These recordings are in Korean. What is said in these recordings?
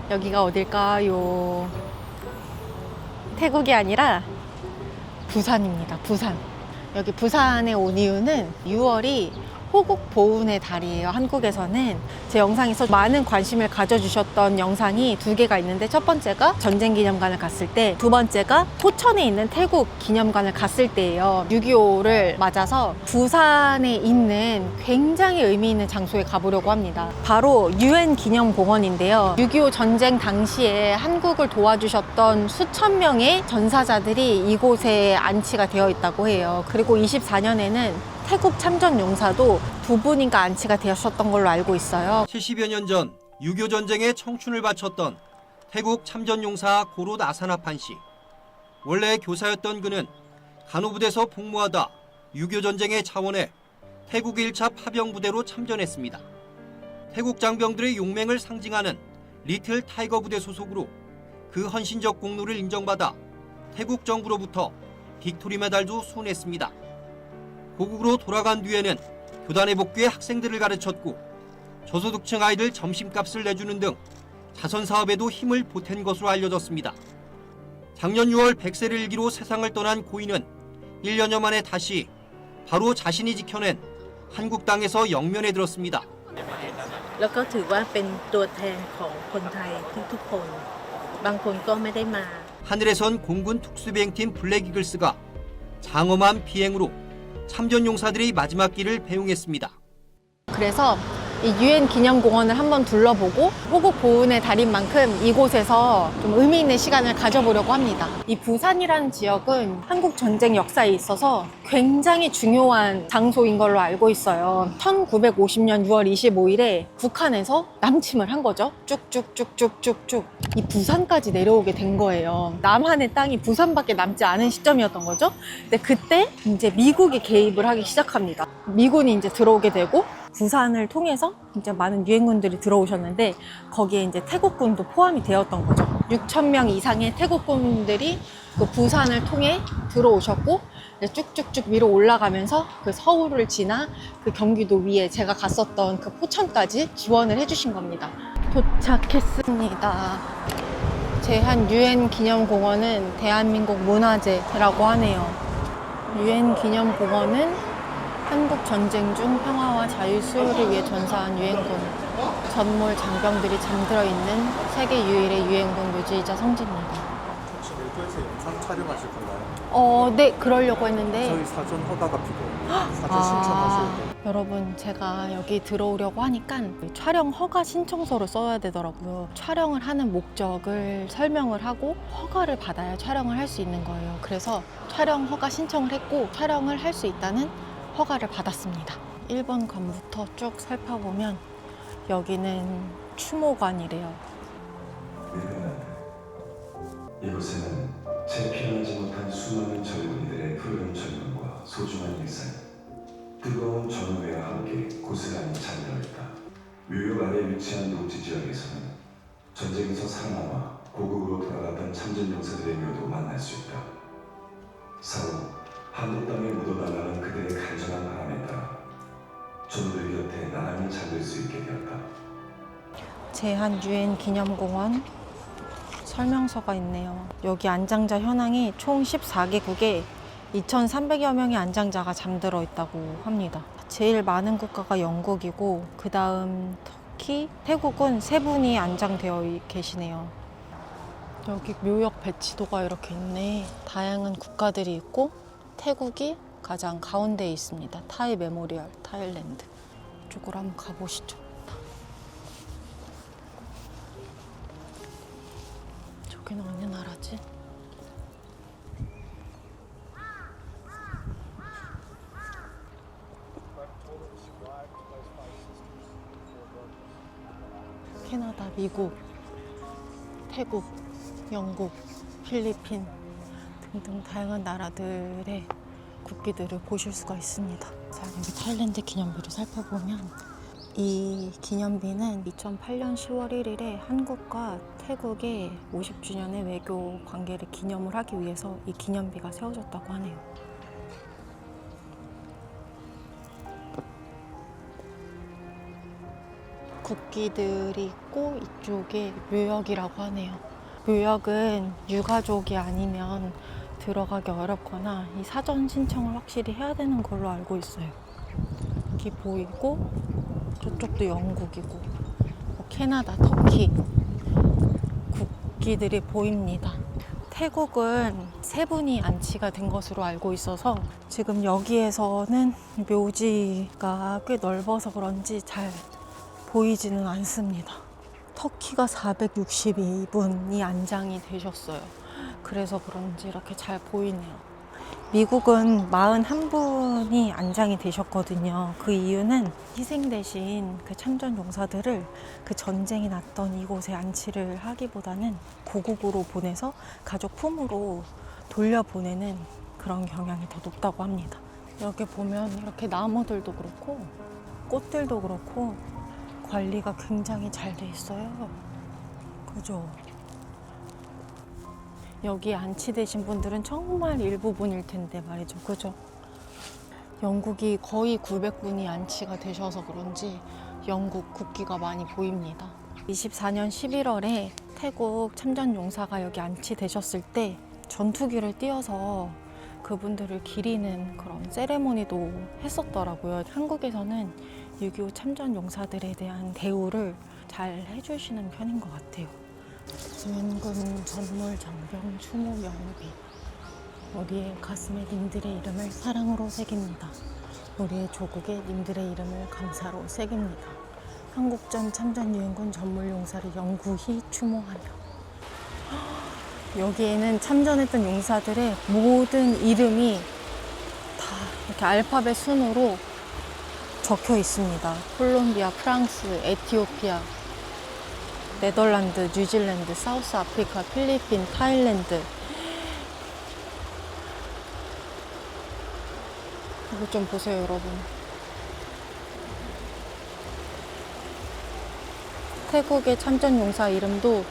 여기가 어딜까요? 태국이 아니라 부산입니다. 부산. 여기 부산에 온 이유는 6월이 호국 보훈의 달이에요. 한국에서는 제 영상에서 많은 관심을 가져주셨던 영상이 두 개가 있는데, 첫 번째가 전쟁기념관을 갔을 때, 두 번째가 포천에 있는 태국 기념관을 갔을 때예요. 6.25를 맞아서 부산에 있는 굉장히 의미 있는 장소에 가보려고 합니다. 바로 UN 기념공원인데요. 6.25 전쟁 당시에 한국을 도와주셨던 수천 명의 전사자들이 이곳에 안치가 되어 있다고 해요. 그리고 24년에는 태국 참전 용사도 두 분인가 안치가 되었었던 걸로 알고 있어요. 70여 년 전 6.25 전쟁에 청춘을 바쳤던 태국 참전용사 고롯 아사나판 씨. 원래 교사였던 그는 간호부대에서 복무하다 6.25 전쟁의 차원에 태국 1차 파병부대로 참전했습니다. 태국 장병들의 용맹을 상징하는 리틀 타이거 부대 소속으로 그 헌신적 공로를 인정받아 태국 정부로부터 빅토리 메달도 수혼했습니다. 고국으로 돌아간 뒤에는 교단에 복귀해 학생들을 가르쳤고, 저소득층 아이들 점심값을 내주는 등 자선 사업에도 힘을 보탠 것으로 알려졌습니다. 작년 6월 100세를 일기로 세상을 떠난 고인은 1년여 만에 다시 바로 자신이 지켜낸 한국 땅에서 영면에 들었습니다. แล้วก็ถือว่าเป็นตัวแทนของคนไทยทุกๆคนบางคนก็ไม่ได้มา 하늘에선 공군 특수비행팀 블랙이글스가 장엄한 비행으로 참전 용사들의 마지막 길을 배웅했습니다. 그래서 이 UN 기념공원을 한번 둘러보고 호국 보훈의 달인 만큼 이곳에서 좀 의미 있는 시간을 가져보려고 합니다. 이 부산이라는 지역은 한국 전쟁 역사에 있어서 굉장히 중요한 장소인 걸로 알고 있어요. 1950년 6월 25일에 북한에서 남침을 한 거죠. 쭉쭉쭉쭉쭉쭉 이 부산까지 내려오게 된 거예요. 남한의 땅이 부산밖에 남지 않은 시점이었던 거죠. 근데 그때 이제 미국이 개입을 하기 시작합니다. 미군이 이제 들어오게 되고, 부산을 통해서 이제 많은 유엔군들이 들어오셨는데, 거기에 이제 태국군도 포함이 되었던 거죠. 6,000명 이상의 태국군들이 그 부산을 통해 들어오셨고, 쭉쭉쭉 위로 올라가면서 그 서울을 지나 그 경기도 위에 제가 갔었던 그 포천까지 지원을 해주신 겁니다. 도착했습니다. 제한 UN 기념공원은 대한민국 문화재라고 하네요. UN 기념공원은 한국 전쟁 중 평화와 자유 수호를 위해 전사한 유엔군, 전몰 장병들이 잠들어 있는 세계 유일의 유엔군 묘지이자 성지입니다. 혹시 일부에서 영상 촬영하실 건가요? 네, 그러려고 했는데. 저희 사전 허가가 필요해요. 사전 신청하실 때. 여러분, 제가 여기 들어오려고 하니까 촬영 허가 신청서를 써야 되더라고요. 촬영을 하는 목적을 설명을 하고 허가를 받아야 촬영을 할 수 있는 거예요. 그래서 촬영 허가 신청을 했고, 촬영을 할 수 있다는 허가를 받았습니다. 1번 관부터 쭉 살펴보면 여기는 추모관이래요. 이곳에는 채 피어나지 못한 수많은 젊은이들의 푸른 젊음과 소중한 일상, 뜨거운 전우회와 함께 고스란히 잠들어있다. 묘역 아래 위치한 녹지 지역에서는 전쟁에서 살아남아 고국으로 돌아갔던 참전 용사들의 묘도 만날 수 있다. 사후 한국 땅에 묻어나가는 그들의 간절한 바람에 따라 전우들 곁에 나란히 잠들 수 있게 되었다. 제한 UN 기념공원 설명서가 있네요. 여기 안장자 현황이 총 14개국에 2,300여 명의 안장자가 잠들어 있다고 합니다. 제일 많은 국가가 영국이고, 그 다음 터키, 태국은 3분이 안장되어 계시네요. 여기 묘역 배치도가 이렇게 있네. 다양한 국가들이 있고, 태국이 가장 가운데에 있습니다. 타이 메모리얼, 타일랜드. 이쪽으로 한번 가보시죠. 저기는 어느 나라지? 캐나다, 미국, 태국, 영국, 필리핀 등등 다양한 나라들의 국기들을 보실 수가 있습니다. 자, 여기 타일랜드 기념비를 살펴보면, 이 기념비는 2008년 10월 1일에 한국과 태국의 50주년의 외교 관계를 기념을 하기 위해서 이 기념비가 세워졌다고 하네요. 국기들이 있고 이쪽에 묘역이라고 하네요. 묘역은 유가족이 아니면 들어가기 어렵거나 이 사전 신청을 확실히 해야 되는 걸로 알고 있어요. 여기 보이고 저쪽도 영국이고 뭐 캐나다, 터키 국기들이 보입니다. 태국은 세 분이 안치가 된 것으로 알고 있어서 지금 여기에서는 묘지가 꽤 넓어서 그런지 잘 보이지는 않습니다. 터키가 462분이 안장이 되셨어요. 그래서 그런지 이렇게 잘 보이네요. 미국은 41분이 안장이 되셨거든요. 그 이유는 희생되신 그 참전 용사들을 그 전쟁이 났던 이곳에 안치를 하기보다는 고국으로 보내서 가족 품으로 돌려보내는 그런 경향이 더 높다고 합니다. 여기 보면 이렇게 나무들도 그렇고 꽃들도 그렇고 관리가 굉장히 잘 돼 있어요. 그죠? 여기 안치되신 분들은 정말 일부분일 텐데 말이죠. 그죠? 영국이 거의 900분이 안치가 되셔서 그런지 영국 국기가 많이 보입니다. 24년 11월에 태국 참전 용사가 여기 안치되셨을 때 전투기를 띄워서 그분들을 기리는 그런 세레모니도 했었더라고요. 한국에서는 6.25 참전 용사들에 대한 대우를 잘 해주시는 편인 것 같아요. 유엔군 전몰 장병 추모 명비. 우리의 가슴에 님들의 이름을 사랑으로 새깁니다. 우리의 조국에 님들의 이름을 감사로 새깁니다. 한국전 참전 유엔군 전몰 용사를 영구히 추모하며. 여기에는 참전했던 용사들의 모든 이름이 다 이렇게 알파벳 순으로 적혀 있습니다. 콜롬비아, 프랑스, 에티오피아, 네덜란드, 뉴질랜드, 사우스 아프리카, 필리핀, 타일랜드. 이거 좀 보세요, 여러분. 태국의 참전 용사 이름도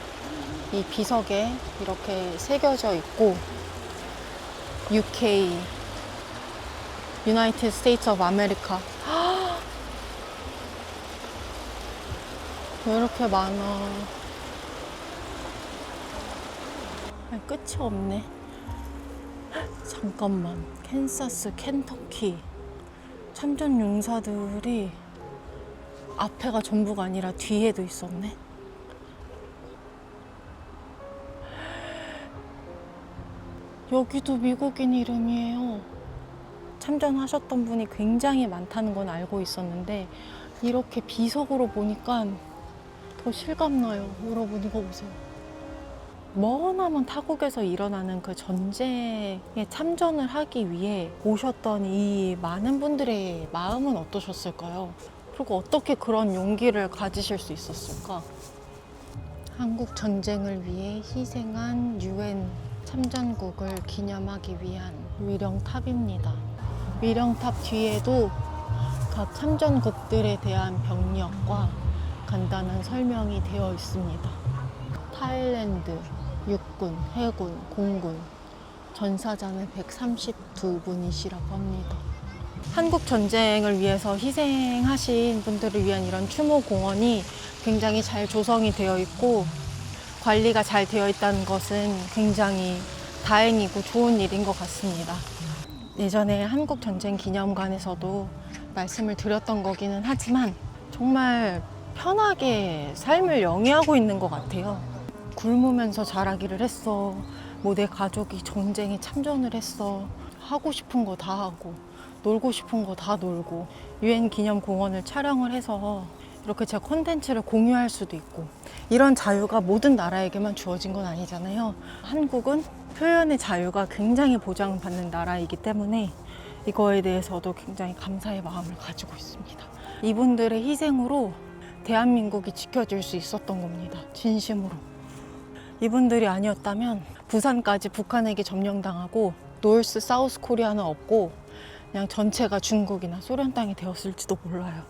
이 비석에 이렇게 새겨져 있고 UK, United States of America. 왜 이렇게 많아? 아니, 끝이 없네. 잠깐만. 캔사스, 켄터키. 참전 용사들이 앞에가 전부가 아니라 뒤에도 있었네. 여기도 미국인 이름이에요. 참전하셨던 분이 굉장히 많다는 건 알고 있었는데 이렇게 비석으로 보니까 더 실감나요. 여러분 이거 보세요. 머나먼 타국에서 일어나는 그 전쟁에 참전을 하기 위해 오셨던 이 많은 분들의 마음은 어떠셨을까요? 그리고 어떻게 그런 용기를 가지실 수 있었을까? 한국 전쟁을 위해 희생한 유엔 참전국을 기념하기 위한 위령탑입니다. 위령탑 뒤에도 각 참전국들에 대한 병력과 간단한 설명이 되어 있습니다. 타일랜드, 육군, 해군, 공군, 전사자는 132분이시라고 합니다. 한국 전쟁을 위해서 희생하신 분들을 위한 이런 추모 공원이 굉장히 잘 조성이 되어 있고 관리가 잘 되어 있다는 것은 굉장히 다행이고 좋은 일인 것 같습니다. 예전에 한국전쟁기념관에서도 말씀을 드렸던 거기는 하지만 정말 편하게 삶을 영위하고 있는 것 같아요. 굶으면서 자라기를 했어. 뭐 내 가족이 전쟁에 참전을 했어. 하고 싶은 거 다 하고 놀고 싶은 거 다 놀고 유엔 기념공원을 촬영을 해서 이렇게 제 콘텐츠를 공유할 수도 있고 이런 자유가 모든 나라에게만 주어진 건 아니잖아요. 한국은 표현의 자유가 굉장히 보장받는 나라이기 때문에 이거에 대해서도 굉장히 감사의 마음을 가지고 있습니다. 이분들의 희생으로 대한민국이 지켜질 수 있었던 겁니다. 진심으로. 이분들이 아니었다면 부산까지 북한에게 점령당하고 노스, 사우스 코리아는 없고 그냥 전체가 중국이나 소련 땅이 되었을지도 몰라요.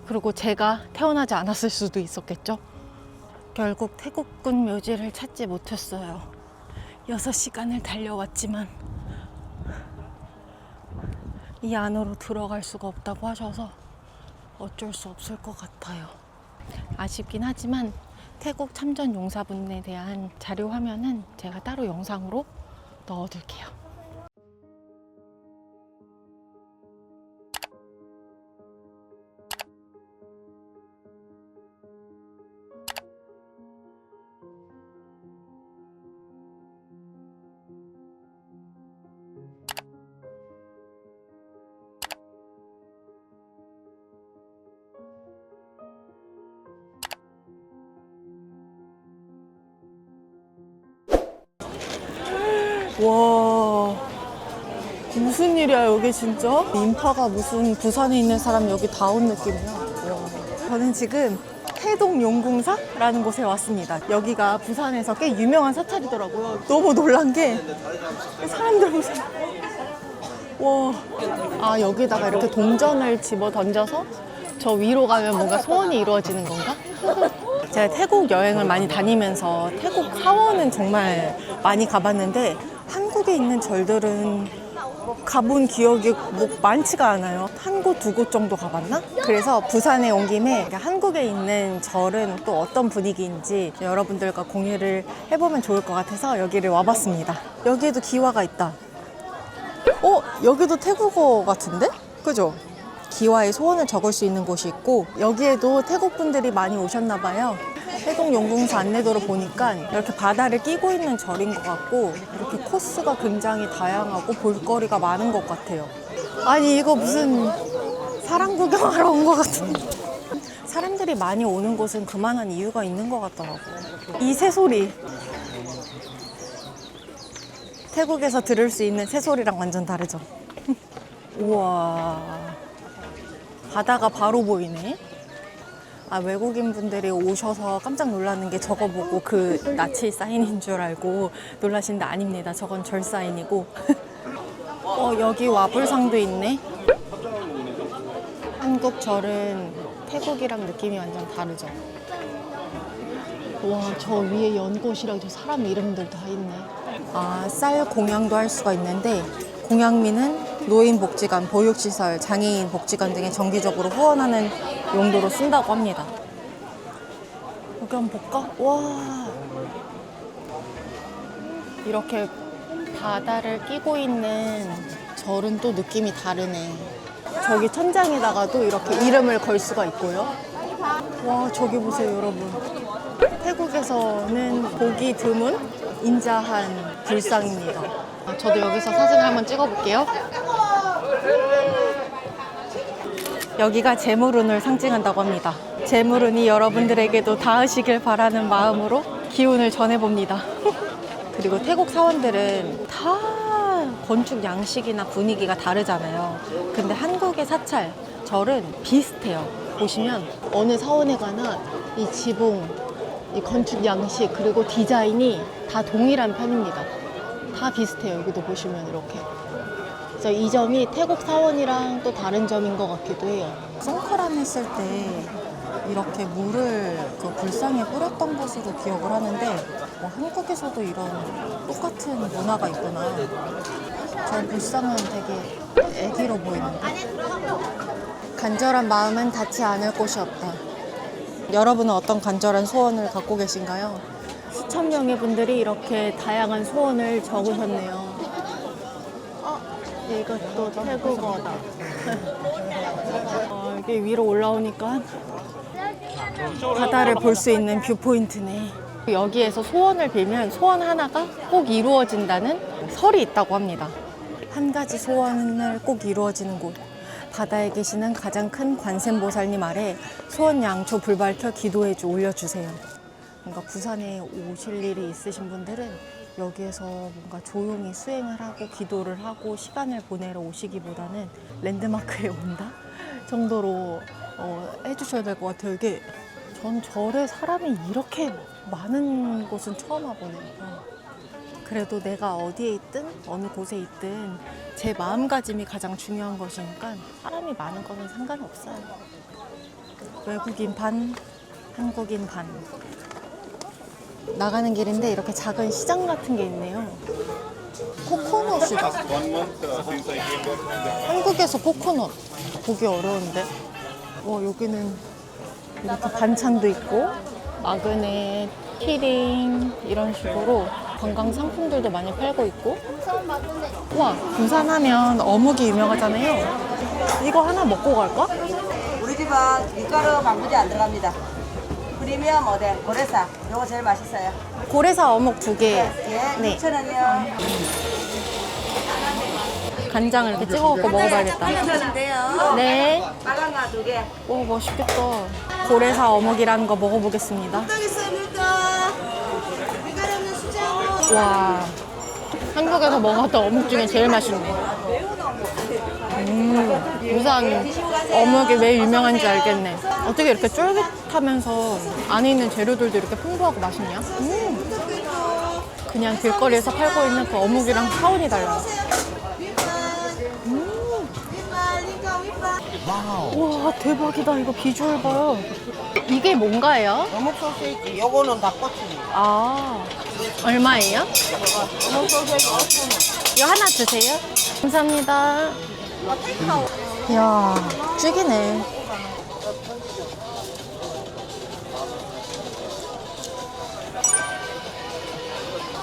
그리고 제가 태어나지 않았을 수도 있었겠죠. 결국 태국군 묘지를 찾지 못했어요. 6시간을 달려왔지만 이 안으로 들어갈 수가 없다고 하셔서 어쩔 수 없을 것 같아요. 아쉽긴 하지만 태국 참전 용사분에 대한 자료 화면은 제가 따로 영상으로 넣어둘게요. 와, 무슨 일이야 여기 진짜? 인파가 무슨 부산에 있는 사람 여기 다 온 느낌이야. 와. 저는 지금 태동용궁사라는 곳에 왔습니다. 여기가 부산에서 꽤 유명한 사찰이더라고요. 너무 놀란 게 사람들 보세요. 와, 아 여기다가 이렇게 동전을 집어 던져서 저 위로 가면 뭔가 소원이 이루어지는 건가? 제가 태국 여행을 많이 다니면서 태국 사원은 정말 많이 가봤는데 한국에 있는 절들은 가본 기억이 뭐 많지가 않아요. 한 곳, 두 곳 정도 가봤나? 그래서 부산에 온 김에 한국에 있는 절은 또 어떤 분위기인지 여러분들과 공유를 해보면 좋을 것 같아서 여기를 와봤습니다. 여기에도 기와가 있다. 여기도 태국어 같은데? 그죠? 기와의 소원을 적을 수 있는 곳이 있고 여기에도 태국 분들이 많이 오셨나 봐요. 태동용궁사 안내도를 보니까 이렇게 바다를 끼고 있는 절인 것 같고 이렇게 코스가 굉장히 다양하고 볼거리가 많은 것 같아요. 아니 이거 무슨 사람 구경하러 온 것 같은데 사람들이 많이 오는 곳은 그만한 이유가 있는 것 같더라고. 이 새소리 태국에서 들을 수 있는 새소리랑 완전 다르죠. 우와, 바다가 바로 보이네. 아, 외국인 분들이 오셔서 깜짝 놀라는 게 저거 보고 그 나치 사인인 줄 알고 놀라시는데 아닙니다. 저건 절 사인이고. 여기 와불상도 있네. 한국 절은 태국이랑 느낌이 완전 다르죠. 와, 저 위에 연꽃이랑 저 사람 이름들 다 있네. 아, 쌀 공양도 할 수가 있는데 공양미는 노인복지관, 보육시설, 장애인 복지관 등에 정기적으로 후원하는 용도로 쓴다고 합니다. 여기 한번 볼까? 와, 이렇게 바다를 끼고 있는 절은 또 느낌이 다르네. 저기 천장에다가도 이렇게 이름을 걸 수가 있고요. 와, 저기 보세요 여러분. 태국에서는 보기 드문 인자한 불상입니다. 저도 여기서 사진을 한번 찍어볼게요. 여기가 재물운을 상징한다고 합니다. 재물운이 여러분들에게도 닿으시길 바라는 마음으로 기운을 전해봅니다. 그리고 태국 사원들은 다 건축 양식이나 분위기가 다르잖아요. 근데 한국의 사찰, 절은 비슷해요. 보시면 어느 사원에 가나 이 지붕, 이 건축 양식, 그리고 디자인이 다 동일한 편입니다. 다 비슷해요. 여기도 보시면 이렇게. 그래서 이 점이 태국 사원이랑 또 다른 점인 것 같기도 해요. 선크란 했을 때 이렇게 물을 그 불상에 뿌렸던 것으로 기억을 하는데 한국에서도 이런 똑같은 문화가 있구나. 저 불상은 되게 애기로 보이는데. 간절한 마음은 닿지 않을 곳이 없다. 여러분은 어떤 간절한 소원을 갖고 계신가요? 수천 명의 분들이 이렇게 다양한 소원을 적으셨네요. 이것도 태국어다. 이게 위로 올라오니까 바다를 볼 수 있는 뷰포인트네. 여기에서 소원을 빌면 소원 하나가 꼭 이루어진다는 설이 있다고 합니다. 한 가지 소원을 꼭 이루어지는 곳. 바다에 계시는 가장 큰 관세음보살님 아래 소원 양초 불 밝혀 기도해주 올려주세요. 뭔가 부산에 오실 일이 있으신 분들은 여기에서 뭔가 조용히 수행을 하고 기도를 하고 시간을 보내러 오시기보다는 랜드마크에 온다 정도로 해주셔야 될 것 같아요. 이게 전 절에 사람이 이렇게 많은 곳은 처음 와보네요. 그래도 내가 어디에 있든 어느 곳에 있든 제 마음가짐이 가장 중요한 것이니까 사람이 많은 거는 상관없어요. 외국인 반, 한국인 반. 나가는 길인데 이렇게 작은 시장 같은 게 있네요. 코코넛이다. 한국에서 코코넛 보기 어려운데. 여기는 이렇게 반찬도 있고 마그넷, 키링 이런 식으로 관광 상품들도 많이 팔고 있고. 와, 부산 하면 어묵이 유명하잖아요. 이거 하나 먹고 갈까? 우리 집은 밀가루 방부제 안 들어갑니다. 프리미엄 모델 고래사 요거 제일 맛있어요. 고래사 어묵 2개. 예, 네. 6,000원이요. 간장을 이렇게 찍어 갖고 먹어봐야겠다. 6,000원인데요. 네. 빨간 거 2개. 오, 맛있겠다. 고래사 어묵이라는 거 먹어보겠습니다. 밀떡 있어요, 밀떡. 밀가루 없는 수제어묵. 와, 한국에서 먹었던 어묵 중에 제일 맛있네. 부산 어묵이 왜 유명한지 알겠네. 어떻게 이렇게 쫄깃하면서 안에 있는 재료들도 이렇게 풍부하고 맛있냐? 그냥 길거리에서 팔고 있는 그 어묵이랑 차원이 달라요. 와, 대박이다. 이거 비주얼 봐요. 이게 뭔가요? 어묵 소시지. 요거는 닭꼬치. 아, 얼마예요? 어묵 소시지 5,000원. 이거 하나 주세요. 감사합니다. 이야, 죽이네.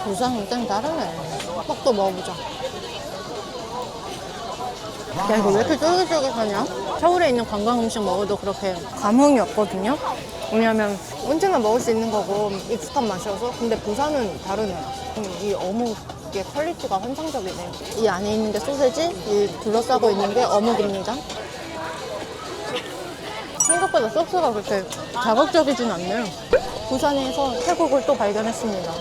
부산은 좀 다르네. 떡도 먹어보자. 야, 이거 왜 이렇게 쫄깃쫄깃하냐? 서울에 있는 관광 음식 먹어도 그렇게 감흥이 없거든요? 왜냐면 언제나 먹을 수 있는 거고 익숙한 맛이어서. 근데 부산은 다르네. 이 어묵의 퀄리티가 환상적이네. 이 안에 있는 게 소세지, 이 둘러싸고 있는 게 어묵입니다. 생각보다 소스가 그렇게 자극적이진 않네요. 부산에서 태국을 또 발견했습니다.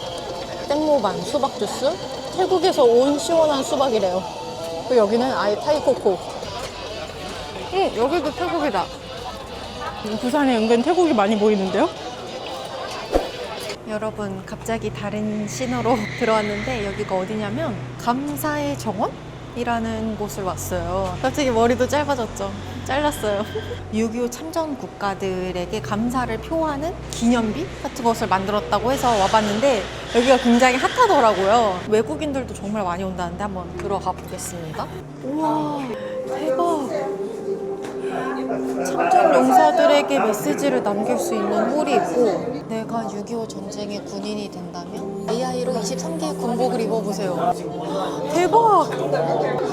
땡모반 수박 주스. 태국에서 온 시원한 수박이래요. 또 여기는 아예 타이코코. 여기도 태국이다. 부산에 은근 태국이 많이 보이는데요? 여러분, 갑자기 다른 신호로 들어왔는데 여기가 어디냐면 감사의 정원이라는 곳을 왔어요. 갑자기 머리도 짧아졌죠. 잘랐어요. 6.25 참전 국가들에게 감사를 표하는 기념비 같은 것을 만들었다고 해서 와봤는데 여기가 굉장히 핫하더라고요. 외국인들도 정말 많이 온다는데 한번 들어가 보겠습니다. 우와, 대박. 참전 용사들에게 메시지를 남길 수 있는 홀이 있고, 내가 6.25 전쟁의 군인이 된다면 AI로 23개의 군복을 입어보세요. 대박!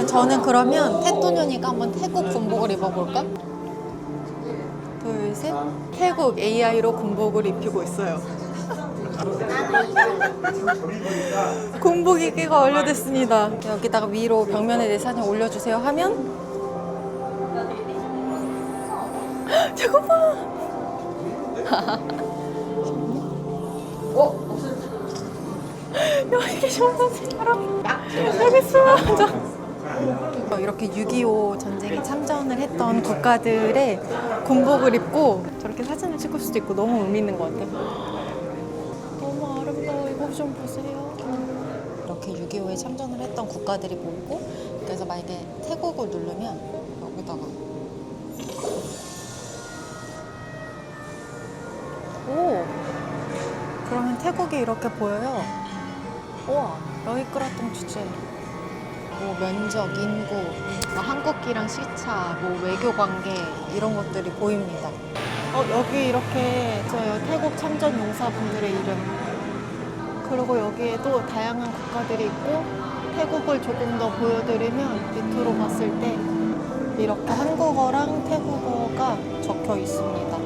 저는 그러면 태토년이가 한번 태국 군복을 입어볼까? 둘, 셋. 태국 AI로 군복을 입히고 있어요. 군복 입기가 완료됐습니다. 여기다가 위로 벽면에 내 사진 올려주세요 하면 저거 봐! 여기 정선생처럼 여기 있어! 이렇게 6.25 전쟁에 참전을 했던 국가들의 군복을 입고 저렇게 사진을 찍을 수도 있고 너무 의미 있는 것 같아요. 너무 아름다워. 이거 좀 보세요. 이렇게 6.25에 참전을 했던 국가들이 보이고, 그래서 만약에 태국을 누르면 여기다가 오! 그러면 태국이 이렇게 보여요. 우와, 러이끄라똥 주제. 뭐 면적, 인구, 뭐 한국기랑 시차, 뭐 외교 관계 이런 것들이 보입니다. 여기 이렇게 저 태국 참전 용사분들의 이름, 그리고 여기에 또 다양한 국가들이 있고, 태국을 조금 더 보여드리면 밑으로 봤을 때 이렇게 한국어랑 태국어가 적혀 있습니다.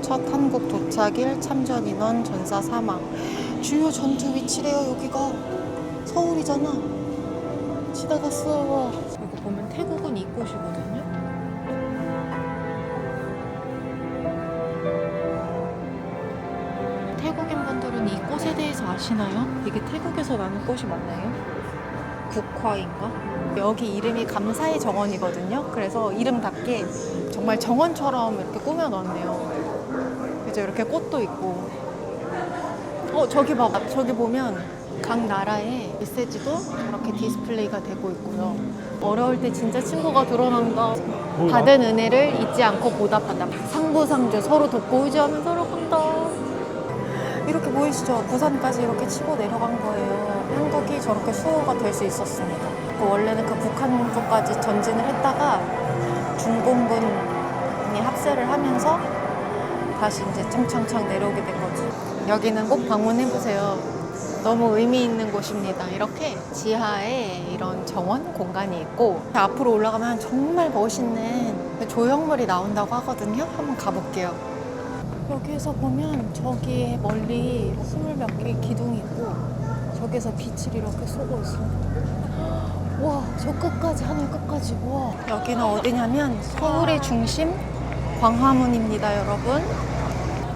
첫 한국 도착일, 참전 인원, 전사 사망. 주요 전투 위치래요. 여기가 서울이잖아. 지나갔어. 이거 보면 태국은 이곳이거든요. 태국인 분들은 이 꽃에 대해서 아시나요? 이게 태국에서 나는 꽃이 맞나요? 국화인가? 여기 이름이 감사의 정원이거든요. 그래서 이름답게 정말 정원처럼 이렇게 꾸며놨네요. 그죠? 이렇게 꽃도 있고. 저기 봐봐. 저기 보면 각 나라의 메시지도 저렇게 디스플레이가 되고 있고요. 어려울 때 진짜 친구가 드러난다. 받은 은혜를 잊지 않고 보답한다. 상부상조, 서로 돕고 의지하면 서로 간다. 이렇게 보이시죠? 부산까지 이렇게 치고 내려간 거예요. 한국이 저렇게 수호가 될 수 있었습니다. 원래는 그 북한 쪽까지 전진을 했다가 중공군이 합세를 하면서 다시 이제 청청청 내려오게 된 거지. 여기는 꼭 방문해보세요. 너무 의미 있는 곳입니다. 이렇게 지하에 이런 정원 공간이 있고 앞으로 올라가면 정말 멋있는 조형물이 나온다고 하거든요. 한번 가볼게요. 여기에서 보면 저기에 멀리 20몇 개의 기둥이 있고 저기에서 빛을 이렇게 쏘고 있습니다. 와, 저 끝까지, 하늘 끝까지. 와. 여기는 어디냐면 서울의 중심 광화문입니다, 여러분.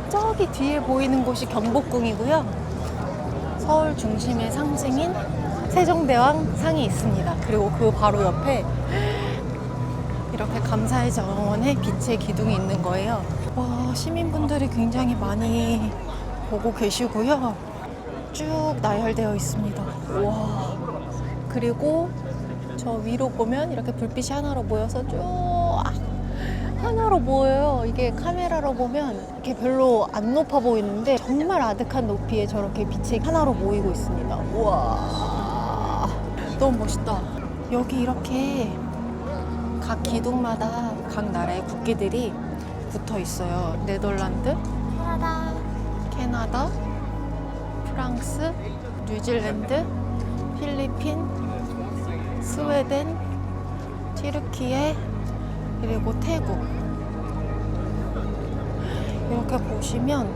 저기 뒤에 보이는 곳이 경복궁이고요. 서울 중심의 상징인 세종대왕 상이 있습니다. 그리고 그 바로 옆에 이렇게 감사의 정원에 빛의 기둥이 있는 거예요. 와, 시민분들이 굉장히 많이 보고 계시고요. 쭉 나열되어 있습니다. 와. 그리고 저 위로 보면 이렇게 불빛이 하나로 모여서 쭉 하나로 보여요. 이게 카메라로 보면 이렇게 별로 안 높아 보이는데 정말 아득한 높이에 저렇게 빛이 하나로 모이고 있습니다. 우와, 너무 멋있다. 여기 이렇게 각 기둥마다 각 나라의 국기들이 붙어 있어요. 네덜란드, 캐나다, 프랑스, 뉴질랜드, 필리핀, 스웨덴, 튀르키예, 그리고 태국. 이렇게 보시면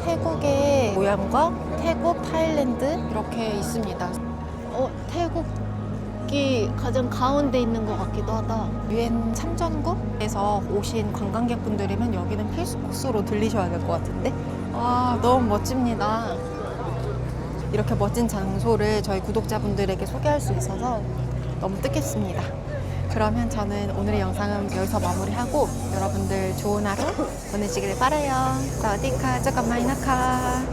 태국의 모양과 태국, 타일랜드 이렇게 있습니다. 태국이 가장 가운데 있는 것 같기도 하다. 유엔 참전국에서 오신 관광객분들이면 여기는 필수 코스로 들리셔야 될 것 같은데. 와, 너무 멋집니다. 이렇게 멋진 장소를 저희 구독자분들에게 소개할 수 있어서 너무 뜻깊습니다. 그러면 저는 오늘의 영상은 여기서 마무리하고 여러분들 좋은 하루 보내시길 바라요. 사와디카, 쪼까마이나카.